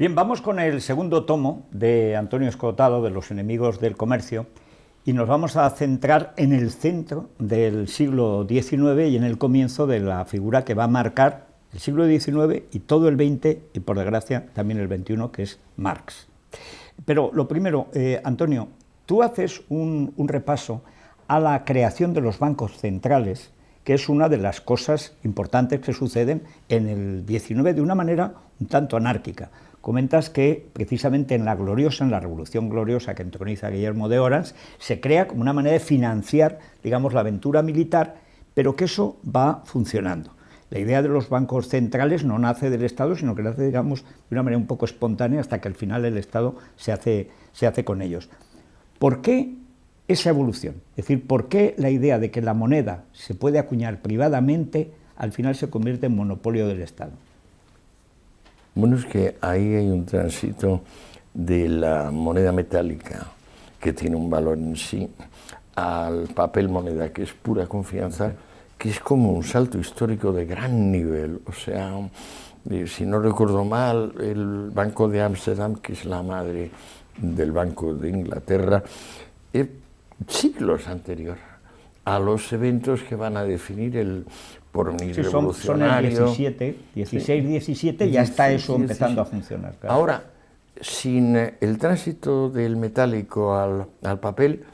Bien, vamos con el segundo tomo de Antonio Escotado, de Los enemigos del comercio, y nos vamos a centrar en el centro del siglo XIX y en el comienzo de la figura que va a marcar el siglo XIX y todo el XX, y por desgracia también el XXI, que es Marx. Pero lo primero, Antonio, tú haces un repaso a la creación de los bancos centrales, que es una de las cosas importantes que suceden en el XIX de una manera un tanto anárquica. Comentas que precisamente en la Revolución Gloriosa que entroniza Guillermo de Orange, se crea como una manera de financiar, digamos, la aventura militar, pero que eso va funcionando. La idea de los bancos centrales no nace del Estado, sino que nace, digamos, de una manera un poco espontánea hasta que al final el Estado se hace con ellos. ¿Por qué esa evolución? Es decir, ¿por qué la idea de que la moneda se puede acuñar privadamente al final se convierte en monopolio del Estado? Bueno, es que ahí hay un tránsito de la moneda metálica, que tiene un valor en sí, al papel moneda, que es pura confianza, que es como un salto histórico de gran nivel. O sea, si no recuerdo mal, el Banco de Ámsterdam, que es la madre del Banco de Inglaterra, es siglos anterior a los eventos que van a definir el porvenir revolucionario. Son el 16-17, ya está eso empezando a funcionar. Claro. Ahora, sin el tránsito del metálico al papel,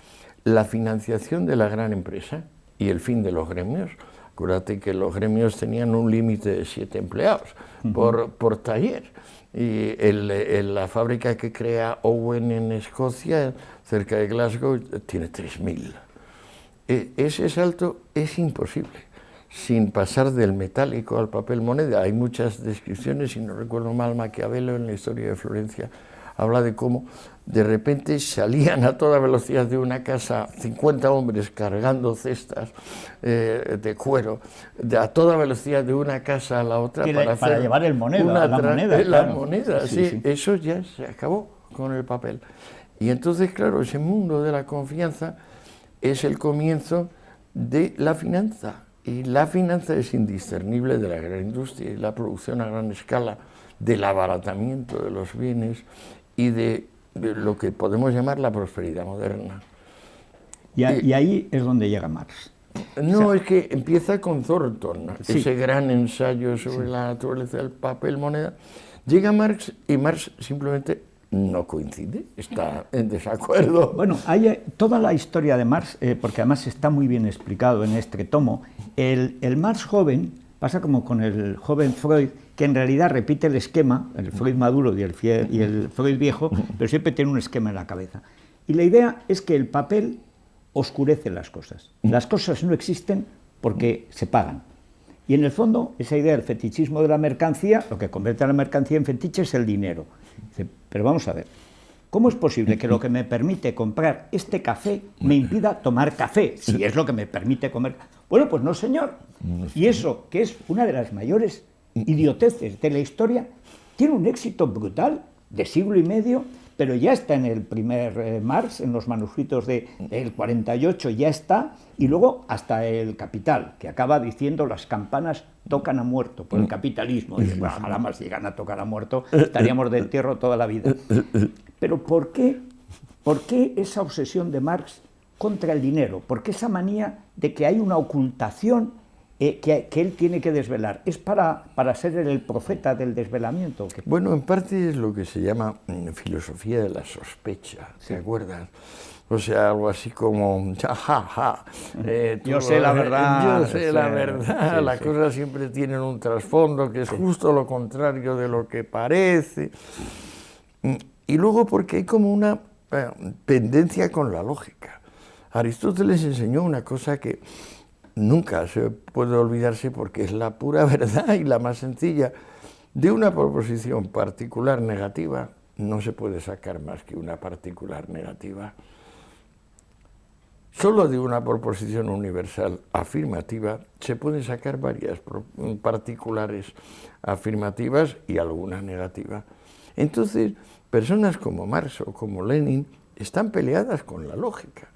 la financiación de la gran empresa y el fin de los gremios. Acuérdate que los gremios tenían un límite de 7 empleados por taller. Y la fábrica que crea Owen en Escocia, cerca de Glasgow, tiene 3.000. Ese salto es imposible sin pasar del metálico al papel moneda. Hay muchas descripciones, si no recuerdo mal, Maquiavelo en la Historia de Florencia habla de cómo de repente salían a toda velocidad de una casa 50 hombres cargando cestas de cuero, a toda velocidad de una casa a la otra para llevar el moneda, la moneda, sí, eso ya se acabó con el papel. Y entonces, claro, ese mundo de la confianza es el comienzo de la finanza. Y la finanza es indiscernible de la gran industria y la producción a gran escala, del abaratamiento de los bienes y de lo que podemos llamar la prosperidad moderna. Y ahí es donde llega Marx. No, es que empieza con Thornton, ese gran ensayo sobre la naturaleza del papel moneda. Llega Marx y Marx simplemente no coincide, está en desacuerdo. Bueno, hay toda la historia de Marx, porque además está muy bien explicado en este tomo. El Marx joven pasa como con el joven Freud, que en realidad repite el esquema, el Freud maduro y el Freud viejo, pero siempre tiene un esquema en la cabeza. Y la idea es que el papel oscurece las cosas. Las cosas no existen porque se pagan. Y en el fondo, esa idea del fetichismo de la mercancía, lo que convierte a la mercancía en fetiche es el dinero. Dice, pero vamos a ver, ¿cómo es posible que lo que me permite comprar este café me impida tomar café, si es lo que me permite comer? Bueno, pues no, señor. Y eso, que es una de las mayores idioteces de la historia, tiene un éxito brutal de siglo y medio, pero ya está en el primer Marx, en los manuscritos del 48 ya está, y luego hasta el Capital, que acaba diciendo las campanas tocan a muerto por el capitalismo. Y ojalá más llegan a tocar a muerto, estaríamos de entierro toda la vida. Pero ¿por qué esa obsesión de Marx contra el dinero? ¿Por qué esa manía de que hay una ocultación que él tiene que desvelar? ¿Es para ser el profeta del desvelamiento? Bueno, en parte es lo que se llama filosofía de la sospecha, ¿te acuerdas? O sea, algo así como, yo sé la verdad. Yo sé la verdad, las cosas siempre tienen un trasfondo que es justo lo contrario de lo que parece. Y luego porque hay como una pendencia con la lógica. Aristóteles enseñó una cosa que nunca se puede olvidarse porque es la pura verdad y la más sencilla. De una proposición particular negativa no se puede sacar más que una particular negativa. Solo de una proposición universal afirmativa se pueden sacar varias particulares afirmativas y alguna negativa. Entonces, personas como Marx o como Lenin están peleadas con la lógica.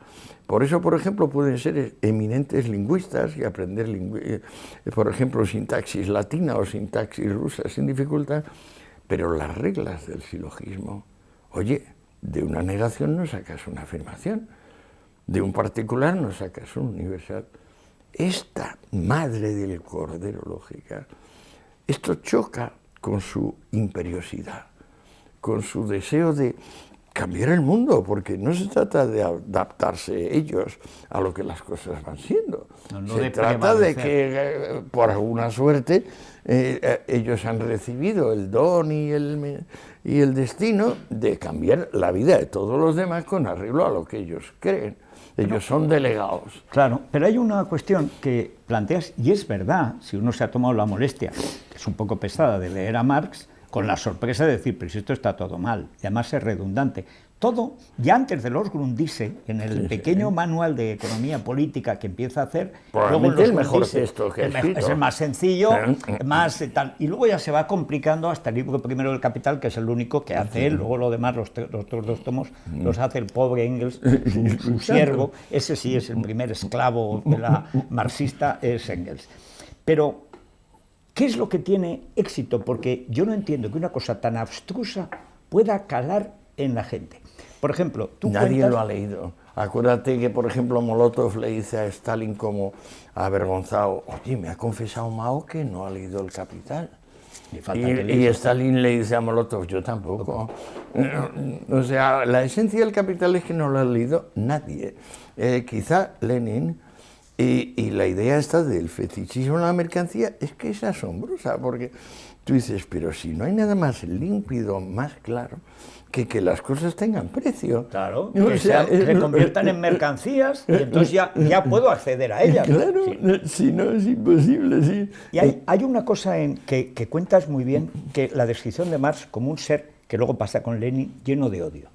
Por eso, por ejemplo, pueden ser eminentes lingüistas y aprender, por ejemplo, sintaxis latina o sintaxis rusa sin dificultad, pero las reglas del silogismo, oye, de una negación no sacas una afirmación, de un particular no sacas un universal. Esta madre del cordero lógica, esto choca con su imperiosidad, con su deseo de cambiar el mundo, porque no se trata de adaptarse ellos a lo que las cosas van siendo. Se trata de que, por alguna suerte, ellos han recibido el don y el destino de cambiar la vida de todos los demás con arreglo a lo que ellos creen. Ellos son delegados. Claro, pero hay una cuestión que planteas, y es verdad, si uno se ha tomado la molestia, que es un poco pesada, de leer a Marx, con la sorpresa de decir, pero si esto está todo mal, y además es redundante. Todo, ya antes de los Grundrisse, en el pequeño manual de economía política que empieza a hacer, luego el mejor texto que ha escrito. Es el más sencillo, más tal, y luego ya se va complicando hasta el libro primero del Capital, que es el único que hace él, luego lo demás, los otros dos tomos, los hace el pobre Engels, su siervo, ese sí es el primer esclavo de la marxista, es Engels. Pero ¿qué es lo que tiene éxito? Porque yo no entiendo que una cosa tan abstrusa pueda calar en la gente. Por ejemplo, tú Nadie lo ha leído. Acuérdate que, por ejemplo, Molotov le dice a Stalin como avergonzado, oye, me ha confesado Mao que no ha leído El Capital. Y Stalin le dice a Molotov, yo tampoco. O sea, la esencia del Capital es que no lo ha leído nadie. Quizá Lenin. Y la idea esta del fetichismo en la mercancía es que es asombrosa, porque tú dices, pero si no hay nada más límpido, más claro, que las cosas tengan precio. Claro, que se conviertan en mercancías y entonces ya puedo acceder a ellas. Claro, si no es imposible, sí. Y hay una cosa que cuentas muy bien, que la descripción de Marx como un ser, que luego pasa con Lenin, lleno de odio.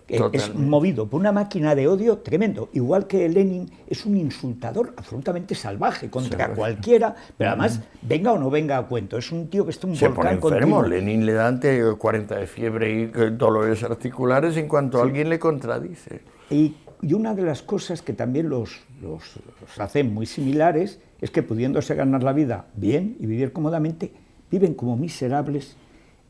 Es movido por una máquina de odio tremendo, igual que Lenin es un insultador absolutamente salvaje contra cualquiera, pero además venga o no venga a cuento, es un tío que está un volcán continuo. Lenin le da ante 40 de fiebre y dolores articulares en cuanto alguien le contradice. Y una de las cosas que también los hacen muy similares es que, pudiéndose ganar la vida bien y vivir cómodamente, viven como miserables,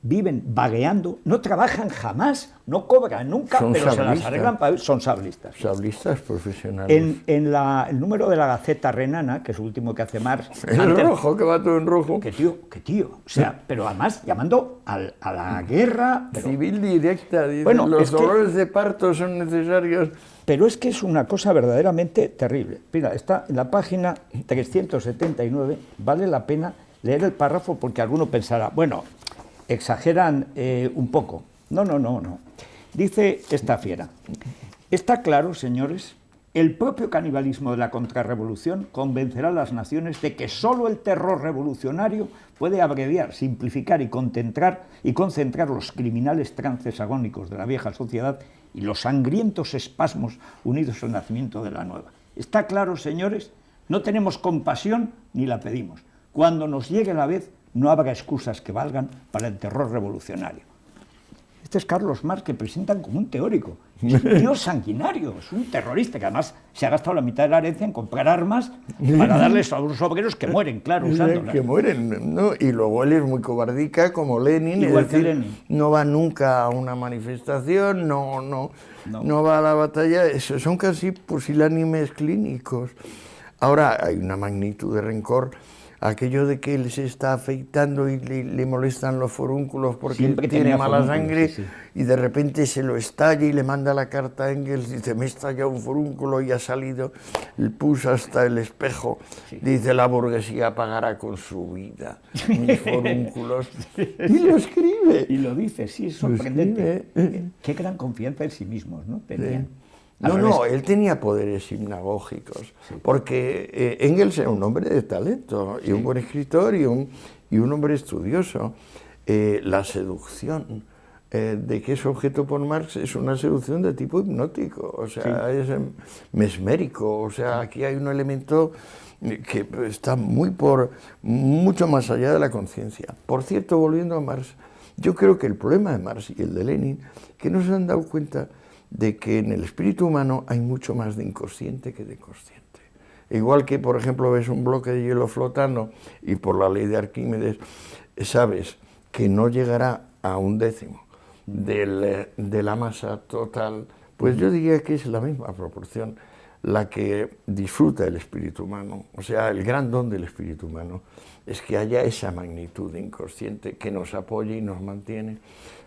viven vagueando, no trabajan jamás, no cobran nunca, pero se las arreglan para vivir. Son sablistas. Sablistas profesionales. En el número de la Gaceta Renana, que es el último que hace Marx... El rojo, que va todo en rojo. Que tío. O sea, pero además llamando a la guerra... Pero, civil directa, bueno, los dolores de parto son necesarios. Pero es que es una cosa verdaderamente terrible. Mira, está en la página 379, vale la pena leer el párrafo porque alguno pensará, bueno, exageran un poco. No. Dice esta fiera, está claro, señores, el propio canibalismo de la contrarrevolución convencerá a las naciones de que solo el terror revolucionario puede abreviar, simplificar y concentrar los criminales trances agónicos de la vieja sociedad y los sangrientos espasmos unidos al nacimiento de la nueva. Está claro, señores, no tenemos compasión ni la pedimos. Cuando nos llegue la vez, no habrá excusas que valgan para el terror revolucionario. Este es Carlos Marx, que presentan como un teórico. Es un tío sanguinario, es un terrorista, que además se ha gastado la mitad de la herencia en comprar armas para darles a unos obreros que mueren, claro, usándolas. Que mueren, ¿no? Y luego él es muy cobardica, como Lenin. Igual que Lenin. No va nunca a una manifestación, no va a la batalla. Eso son casi pusilánimes clínicos. Ahora hay una magnitud de rencor. Aquello de que él se está afeitando y le molestan los forúnculos porque siempre tiene mala sangre, sí. Y de repente se lo estalla y le manda la carta a Engels, dice, me estalla un forúnculo y ha salido el pus hasta el espejo, sí. Dice, la burguesía pagará con su vida mis forúnculos, y lo escribe. Y lo dice, sí, es sorprendente. Qué gran confianza en sí mismos, ¿no? Tenían. Sí. No, él tenía poderes hipnagógicos, sí. Porque Engels era un hombre de talento, y un buen escritor, y un hombre estudioso. La seducción de que es objeto por Marx es una seducción de tipo hipnótico, o sea, sí. Es mesmérico, o sea, aquí hay un elemento que está mucho más allá de la conciencia. Por cierto, volviendo a Marx, yo creo que el problema de Marx y el de Lenin, que no se han dado cuenta de que en el espíritu humano hay mucho más de inconsciente que de consciente. Igual que, por ejemplo, ves un bloque de hielo flotando y por la ley de Arquímedes sabes que no llegará a 1/10 de la masa total, pues yo diría que es la misma proporción la que disfruta el espíritu humano. O sea, el gran don del espíritu humano es que haya esa magnitud inconsciente que nos apoya y nos mantiene.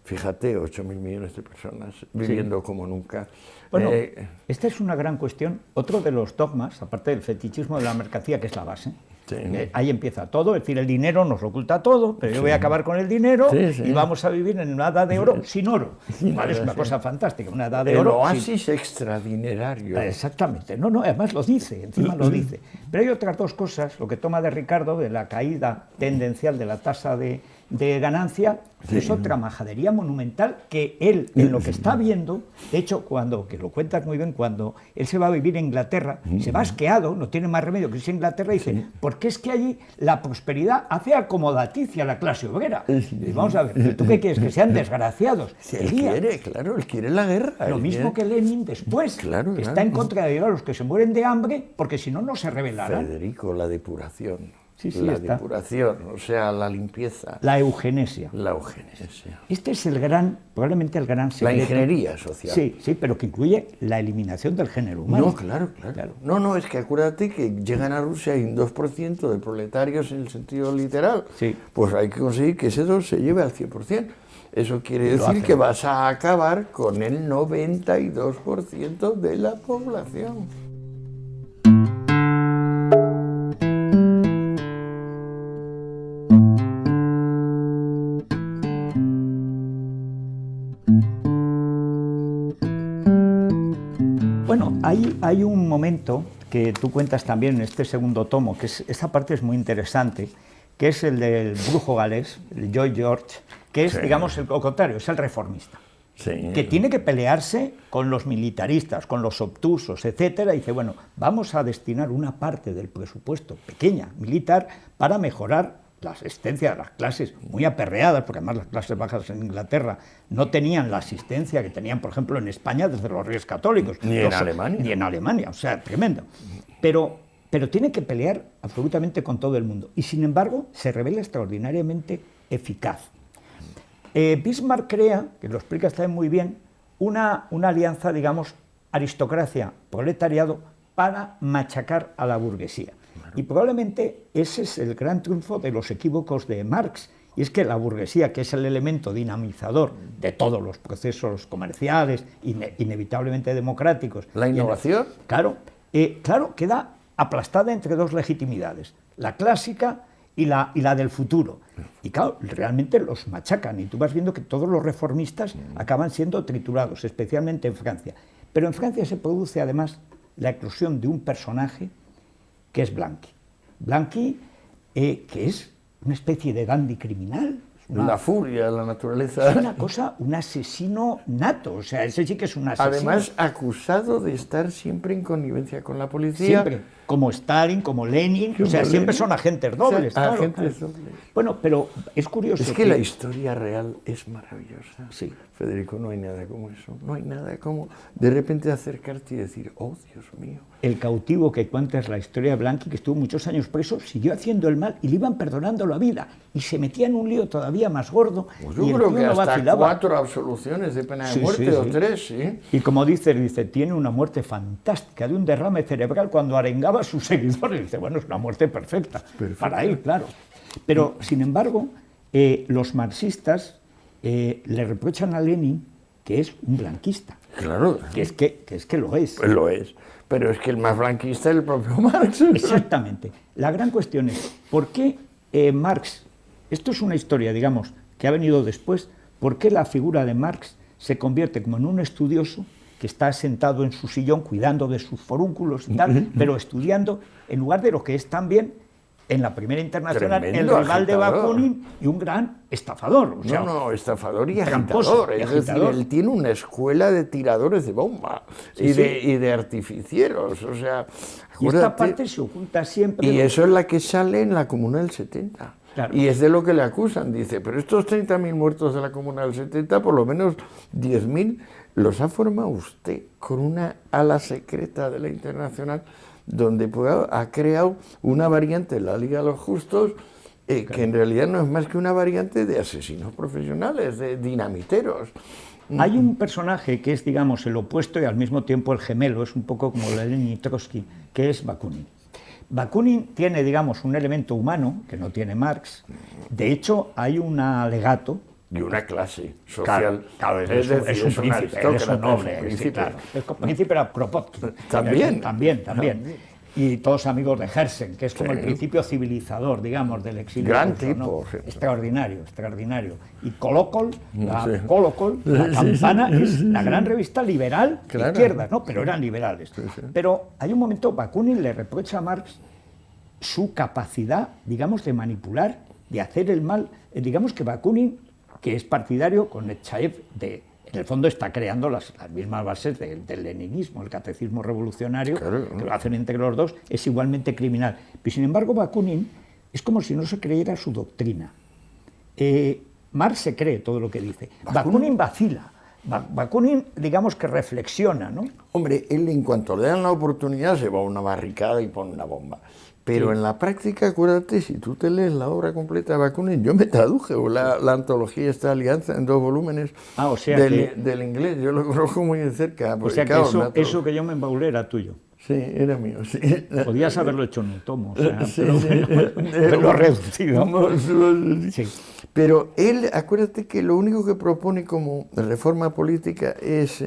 Fíjate, 8.000 millones de personas viviendo como nunca. Bueno, esta es una gran cuestión. Otro de los dogmas, aparte del fetichismo de la mercancía, que es la base. Sí. Ahí empieza todo, es decir, el dinero nos lo oculta todo, pero yo voy a acabar con el dinero y vamos a vivir en una edad de oro sin oro. Vale, es una cosa fantástica, una edad de oro. El oasis extradinerario. Exactamente, no, además lo dice, encima lo dice. Pero hay otras dos cosas, lo que toma de Ricardo, de la caída tendencial de la tasa de ganancia, es otra majadería monumental que él, en lo que está viendo, de hecho, que lo cuentas muy bien, cuando él se va a vivir a Inglaterra, se va asqueado, no tiene más remedio que irse a Inglaterra y dice, porque es que allí la prosperidad hace acomodaticia a la clase obrera. Y vamos a ver, ¿tú qué quieres? Que sean desgraciados. Él quiere la guerra. Lo mismo que Lenin después, que está en contra de los que se mueren de hambre, porque si no, no se rebelarán. Federico, la depuración. Sí, depuración, o sea, la limpieza. La eugenesia. La eugenesia. Este es probablemente el gran secreto. La ingeniería social. Sí, pero que incluye la eliminación del género humano. No, claro. No, es que acuérdate que llegan a Rusia y un 2% de proletarios en el sentido literal. Sí. Pues hay que conseguir que ese 2 se lleve al 100%. Eso quiere decir que vas a acabar con el 92% de la población. Bueno, hay un momento que tú cuentas también en este segundo tomo, que esa parte es muy interesante, que es el del brujo galés, el Lloyd George, que es, digamos, el contrario, es el reformista, que tiene que pelearse con los militaristas, con los obtusos, etcétera, y dice, bueno, vamos a destinar una parte del presupuesto, pequeña, militar, para mejorar la asistencia de las clases muy aperreadas, porque además las clases bajas en Inglaterra no tenían la asistencia que tenían, por ejemplo, en España desde los Reyes Católicos. Ni en Alemania. Ni en Alemania, o sea, tremendo. Pero tiene que pelear absolutamente con todo el mundo. Y sin embargo, se revela extraordinariamente eficaz. Bismarck crea, que lo explicas también muy bien, una alianza, digamos, aristocracia-proletariado para machacar a la burguesía. Y probablemente ese es el gran triunfo de los equívocos de Marx, y es que la burguesía, que es el elemento dinamizador de todos los procesos comerciales, inevitablemente democráticos... ¿La innovación? Claro, queda aplastada entre dos legitimidades, la clásica y la del futuro. Y claro, realmente los machacan, y tú vas viendo que todos los reformistas acaban siendo triturados, especialmente en Francia. Pero en Francia se produce además la eclosión de un personaje que es Blanqui. Blanqui, que es una especie de dandy criminal. La furia de la naturaleza. Es una cosa, un asesino nato, o sea, ese sí que es un asesino. Además, acusado de estar siempre en connivencia con la policía. Siempre, como Stalin, como Lenin, o sea, siempre son agentes dobles. O sea, agentes dobles. Bueno, pero es curioso. Es que la historia real es maravillosa. Sí. Federico, no hay nada como eso. No hay nada como de repente acercarte y decir, oh, Dios mío. El cautivo que cuentas la historia de Blanqui, que estuvo muchos años preso, siguió haciendo el mal y le iban perdonando la vida. Y se metía en un lío todavía más gordo. Pues yo creo que hasta 4 absoluciones de pena de muerte o 3, ¿sí? Y como dice, tiene una muerte fantástica de un derrame cerebral cuando arengaba a sus seguidores. Dice, bueno, es una muerte perfecta. Para él, claro. Pero, sin embargo, los marxistas le reprochan a Lenin que es un blanquista. Claro. Que es que lo es. Pues lo es. Pero es que el más blanquista es el propio Marx. Exactamente. La gran cuestión es, ¿por qué Marx, esto es una historia, digamos, que ha venido después, ¿por qué la figura de Marx se convierte como en un estudioso que está sentado en su sillón cuidando de sus forúnculos y tal, pero estudiando, en lugar de lo que es también en la Primera Internacional, tremendo el rival de Bakunin y un gran estafador. O sea, estafador y tramposo, agitador. Es decir, él tiene una escuela de tiradores de bomba y de artificieros. O sea, y esta parte se oculta siempre. Y eso es la que sale en la Comuna del 70. Claro. Y es de lo que le acusan. Dice, pero estos 30.000 muertos de la Comuna del 70, por lo menos 10.000, los ha formado usted con una ala secreta de la Internacional donde ha creado una variante en la Liga de los Justos que en realidad no es más que una variante de asesinos profesionales, de dinamiteros. Hay un personaje que es, digamos, el opuesto y al mismo tiempo el gemelo, es un poco como Lenin y Trotsky, que es Bakunin. Bakunin tiene, digamos, un elemento humano que no tiene Marx. De hecho, hay un alegato. Y una clase social. Claro, es un príncipe, es un noble. Sí, claro. El príncipe era Kropotkin. También. También. Y todos amigos de Herzen, que es como el principio civilizador, digamos, del exilio. Gran ruso, tipo. ¿no? Sí. Extraordinario. Y Kolokol, la Campana, es la gran revista liberal de izquierdas, ¿no? Pero eran liberales. Sí. Pero hay un momento, Bakunin le reprocha a Marx su capacidad, digamos, de manipular, de hacer el mal. Digamos que Bakunin, que es partidario con Nechayev, en el fondo está creando las mismas bases del leninismo, el catecismo revolucionario, claro, que lo hacen entre los dos, es igualmente criminal. Pero sin embargo, Bakunin es como si no se creyera su doctrina. Marx se cree todo lo que dice. Bakunin vacila. Bakunin, digamos que reflexiona, ¿no? Hombre, él en cuanto le dan la oportunidad se va a una barricada y pone una bomba. Pero en la práctica, acuérdate, si tú te lees la obra completa de Bakunin, yo me traduje la antología, esta alianza en 2 volúmenes del inglés, yo lo conozco muy de cerca. O sea que eso que yo me embaulé era tuyo. Sí, era mío, sí. Podías haberlo hecho en un tomo, o sea, pero reducido. Sí. Pero él, acuérdate que lo único que propone como reforma política es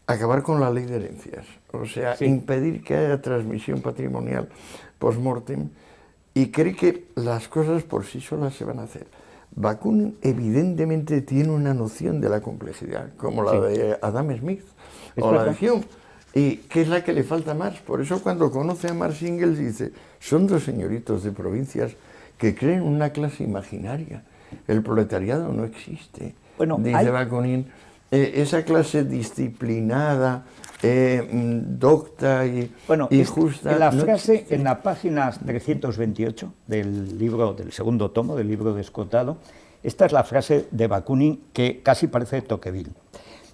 acabar con la ley de herencias, o sea, impedir que haya transmisión patrimonial post-mortem, y cree que las cosas por sí solas se van a hacer. Bakunin evidentemente tiene una noción de la complejidad, como la de Adam Smith o la de Hume, y que es la que le falta a Marx. Por eso cuando conoce a Marx, Engels dice, son 2 señoritos de provincias que creen una clase imaginaria. El proletariado no existe, dice Bakunin. Esa clase disciplinada, docta y justa. En la frase, en la página 328 del segundo tomo, del libro de Escotado, esta es la frase de Bakunin que casi parece de Tocqueville.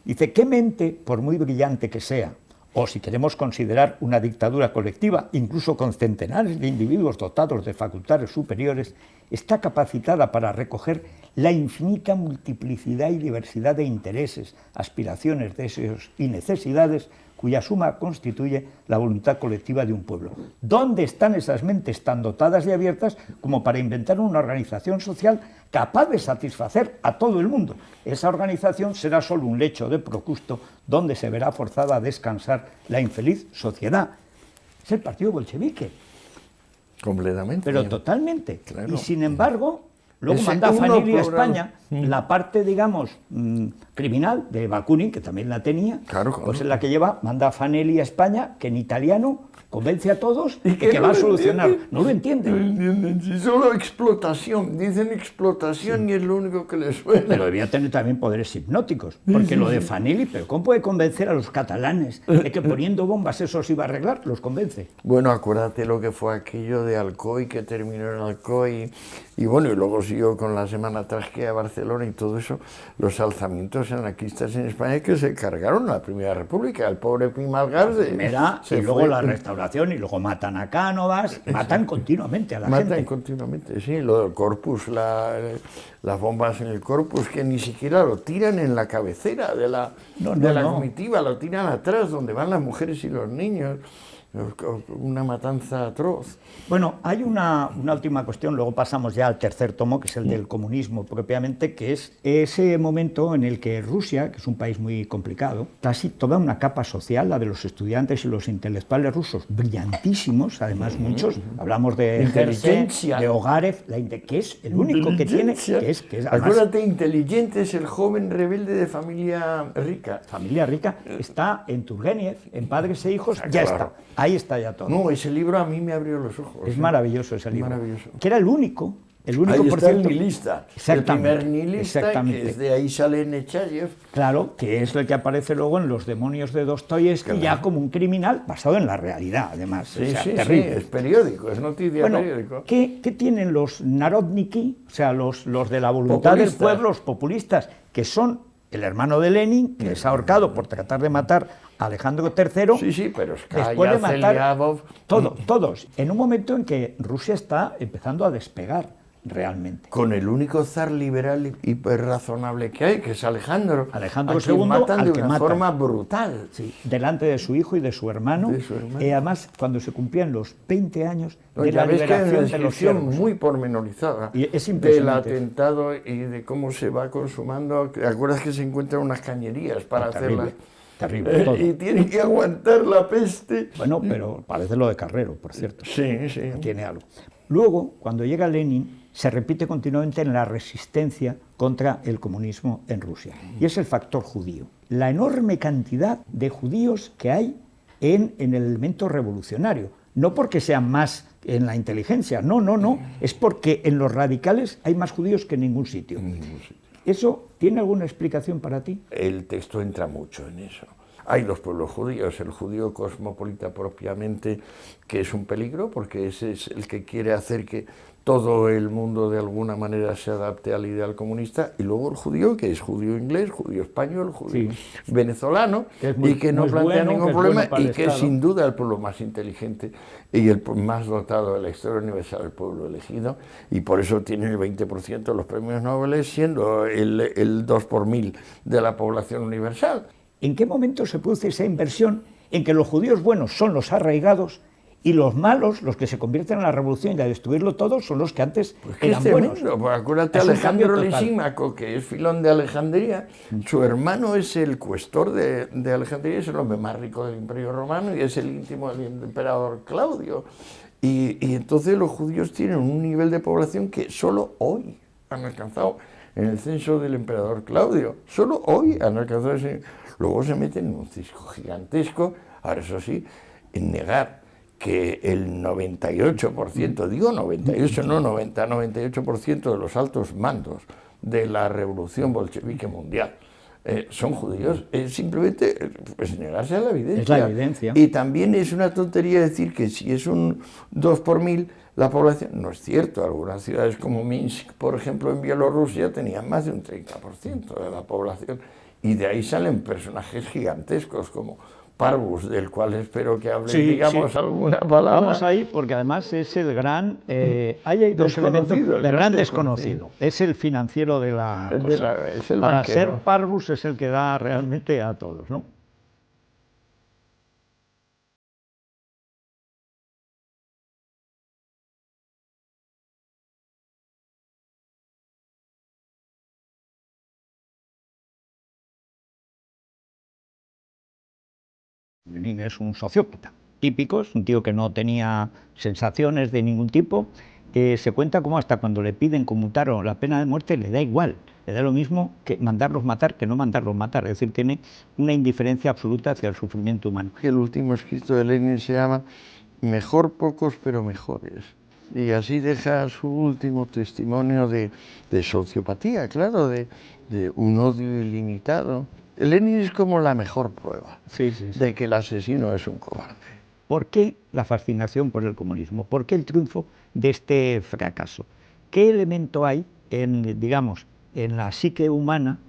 Dice, ¿qué mente, por muy brillante que sea, o si queremos considerar una dictadura colectiva, incluso con centenares de individuos dotados de facultades superiores, está capacitada para recoger la infinita multiplicidad y diversidad de intereses, aspiraciones, deseos y necesidades cuya suma constituye la voluntad colectiva de un pueblo? ¿Dónde están esas mentes tan dotadas y abiertas como para inventar una organización social capaz de satisfacer a todo el mundo? Esa organización será solo un lecho de Procusto donde se verá forzada a descansar la infeliz sociedad. Es el partido bolchevique. Completamente. Pero totalmente. Claro. Y sin embargo, luego manda Fanelli a España la parte, digamos, criminal de Bakunin, que también la tenía, pues es la que manda a Fanelli a España, que en italiano convence a todos y que va a solucionar. No lo entienden. No entienden, si solo explotación, dicen explotación y es lo único que les suena. Pero debía tener también poderes hipnóticos, porque lo de Fanelli, pero ¿cómo puede convencer a los catalanes de que poniendo bombas eso se iba a arreglar? Los convence. Bueno, acuérdate lo que fue aquello de Alcoy, que terminó en Alcoy, y bueno, y luego siguió con la Semana Trágica de Barcelona y todo eso, los alzamientos anarquistas en España que se cargaron a la Primera República, el pobre Pimalgar y luego la restauración, y luego matan a Cánovas, matan continuamente a la gente. Matan continuamente, sí, lo del Corpus, las bombas en el Corpus, que ni siquiera lo tiran en la cabecera de la comitiva, lo tiran atrás, donde van las mujeres y los niños. Una matanza atroz. Bueno, hay una última cuestión, luego pasamos ya al tercer tomo, que es el del comunismo propiamente, que es ese momento en el que Rusia, que es un país muy complicado, casi toda una capa social, la de los estudiantes y los intelectuales rusos, brillantísimos, además muchos, hablamos de inteligencia, de Ogarev, que es el único que tiene, que es además, acuérdate, inteligente es el joven rebelde de familia rica. Familia rica, está en Turgenev, en Padres e Hijos, ya está. Ahí está ya todo. No, ese libro a mí me abrió los ojos. Es maravilloso ese libro. Maravilloso. Que era el único, ahí por está cierto. El nihilista. El primer nihilista, que es de ahí sale Nechayev. Claro, que es el que aparece luego en Los demonios de Dostoyevsky, ya como un criminal basado en la realidad, además. Sí, terrible. Sí, es periódico, es noticia periódico. ¿Qué tienen los narodniki, o sea, los de la voluntad del pueblo, los populistas, que son el hermano de Lenin, que es ahorcado por tratar de matar a Alejandro III, sí, pero después de matar todos, en un momento en que Rusia está empezando a despegar. realmente. Con el único zar liberal y razonable que hay, que es Alejandro. Alejandro a quien II, matan al de que una matan. forma brutal. Sí, delante de su hijo y de su hermano. Además, cuando se cumplían los 20 años de la liberación de los siervos. Muy pormenorizada Y es del impresionante. atentado y de cómo se va consumando. ¿Te acuerdas que se encuentran unas cañerías para hacerlas? Terrible, todo. Y tienen que aguantar la peste. Bueno, pero parece lo de Carrero, por cierto. Sí, sí. Tiene algo. Luego, cuando llega Lenin, se repite continuamente en la resistencia contra el comunismo en Rusia. Y es el factor judío. La enorme cantidad de judíos que hay en el elemento revolucionario. No porque sean más en la inteligencia, no. Es porque en los radicales hay más judíos que en ningún sitio. ¿Eso tiene alguna explicación para ti? El texto entra mucho en eso. Hay dos pueblos judíos, el judío cosmopolita propiamente, que es un peligro, porque ese es el que quiere hacer que todo el mundo de alguna manera se adapte al ideal comunista, y luego el judío, que es judío inglés, judío español, judío venezolano, y que no plantea ningún problema, y que es sin duda el pueblo más inteligente y el más dotado de la historia universal, el pueblo elegido, y por eso tiene el 20% de los premios Nobel, siendo el 2 por 1000 de la población universal. ¿En qué momento se produce esa inversión en que los judíos buenos son los arraigados y los malos, los que se convierten en la revolución y a destruirlo todo, son los que antes eran buenos? Pues acuérdate, Alejandro Lisímaco, que es Filón de Alejandría, su hermano es el cuestor de Alejandría, es el hombre más rico del Imperio Romano y es el íntimo del emperador Claudio. Y entonces los judíos tienen un nivel de población que solo hoy han alcanzado en el censo del emperador Claudio. Solo hoy han alcanzado ese. Luego se meten en un cisco gigantesco, ahora eso sí, en negar que el 98%, digo 98, no 90, 98% de los altos mandos de la revolución bolchevique mundial son judíos, es simplemente pues, negarse a la evidencia. Es la evidencia. Y también es una tontería decir que si es un 2 por 1000 la población, no es cierto, algunas ciudades como Minsk, por ejemplo, en Bielorrusia, tenían más de un 30% de la población, y de ahí salen personajes gigantescos como Parvus, del cual espero que hable, digamos, alguna palabra. Vamos ahí, porque además es el gran... hay dos elementos, el gran desconocido. Es el financiero de la cosa. Es el Para banquero. ser Parvus es el que da realmente a todos, ¿no? Lenin es un sociópata típico, es un tío que no tenía sensaciones de ningún tipo. Se cuenta como hasta cuando le piden conmutar la pena de muerte le da igual, le da lo mismo que mandarlos matar que no mandarlos matar, es decir, tiene una indiferencia absoluta hacia el sufrimiento humano. El último escrito de Lenin se llama Mejor pocos pero mejores, y así deja su último testimonio de sociopatía, claro, de un odio ilimitado. Lenin es como la mejor prueba de que el asesino es un cobarde. ¿Por qué la fascinación por el comunismo? ¿Por qué el triunfo de este fracaso? ¿Qué elemento hay digamos, en la psique humana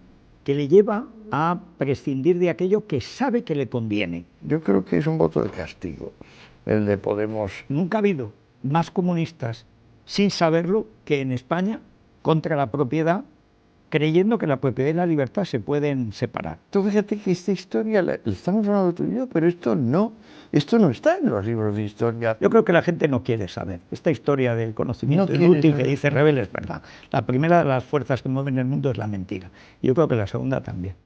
que le lleva a prescindir de aquello que sabe que le conviene? Yo creo que es un voto de castigo, el de Podemos. Nunca ha habido más comunistas sin saberlo que en España contra la propiedad, creyendo que la propiedad y la libertad se pueden separar. Tú fíjate que esta historia, la estamos hablando tú y yo, pero esto no está en los libros de historia. Yo creo que la gente no quiere saber. Esta historia del conocimiento inútil que dice Rebel es verdad. La primera de las fuerzas que mueven el mundo es la mentira. Yo creo que la segunda también.